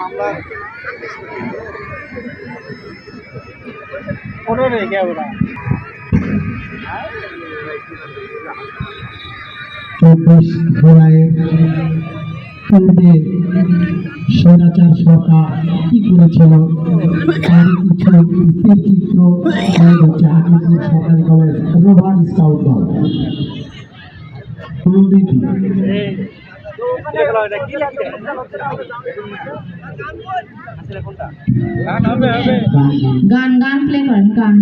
আমরা ওটা রে কে ওটা 24 জুলাই পূর্বে স্বৈরাচার সরকার কি করেছিল তার কিছু চিত্র হচ্ছে হাকিমপুর সরকারি কলেজ রোভার স্কাউট দল দুর্নীতি গান গান প্লে করেন গান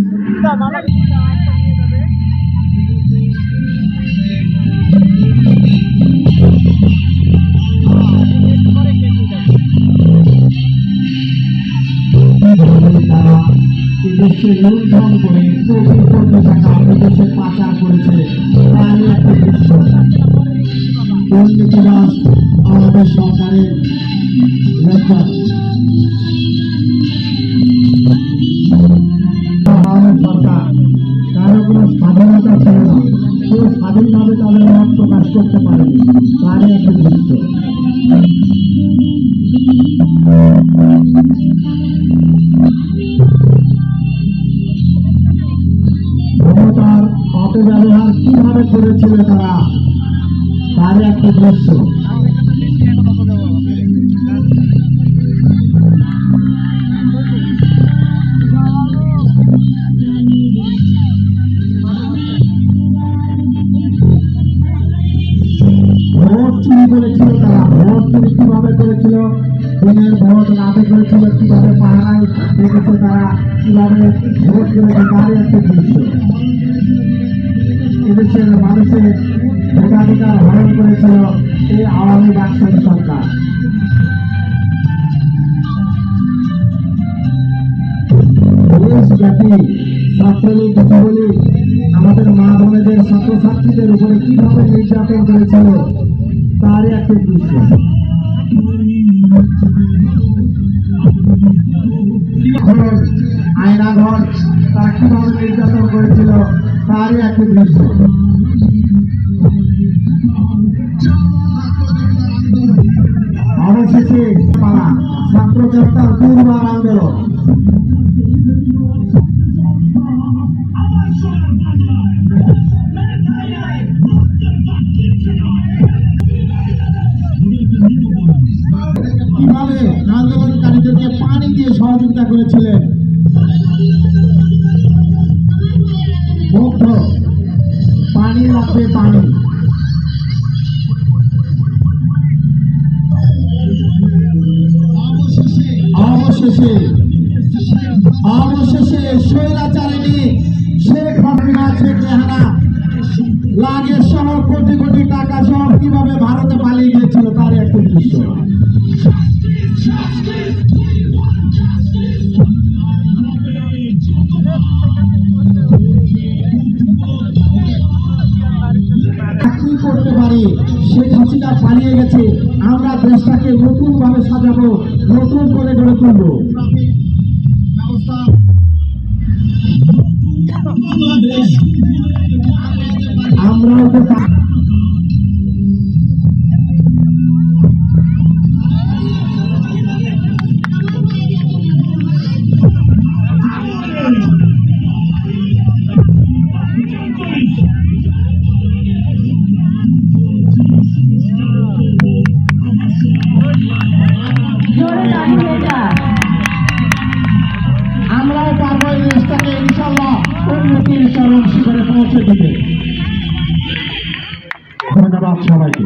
তারা এদেশকে লুণ্ঠন করে কোটি কোটি টাকা বিদেশে পাচার করেছে তারই একটা দৃশ্য দুর্নীতিবাজ আমাদের সরকারের সরকার কারো কোনো স্বাধীনতা ছিল না কেউ স্বাধীনভাবে তাদের মত প্রকাশ করতে পারেনি তারই একটা দৃশ্য ক্ষমতার অপব্যবহার কিভাবে করেছিল তারা তারই একটা দৃশ্য ভোট চুরি করেছিল তারা ভোট চুরি কিভাবে করেছিল দিনের ভোট রাতে করেছিল কিভাবে পাহারায় রেখেছে তারা কিভাবে ভোট করেছে তারই একটা দৃশ্য এদেশের মানুষের ভোটাধিকার হরণ করেছিল এই আওয়ামী বাকশালী সরকার দেশব্যাপী ছাত্রলীগ যুবলীগ আমাদের মা বোনেদের ছাত্রছাত্রীদের উপরে কিভাবে নির্যাতন করেছিল তারই একটা দৃশ্য আয়নাঘর তারা কিভাবে নির্যাতন করেছিল তারই একটা দৃশ্য অবশেষে পালা ছাত্র জনতার দুর্বার আন্দোলন কিভাবে আন্দোলনকারীদেরকে পানি দিয়ে সহযোগিতা করেছিলেন মুগ্ধ পানি লাগবে পানি অবশেষে স্বৈরাচারিণী শেখ হাসিনা শেখ রেহানা লাগেজ সহ কোটি কোটি টাকা সহ কিভাবে ভারতে পালিয়ে গিয়েছিল তার একটা দৃশ্য কি করতে পারি শেখ হাসিনা পালিয়ে গেছে আমরা দেশটাকে নতুন ভাবে সাজাবো নতুন করে গড়ে তুলবো আমরাও তো আমরাও পারবো এই দেশটাকে ইনশাল্লাহ উন্নতির চরম শিখরে পৌঁছে দিতে ধন্যবাদ সবাইকে।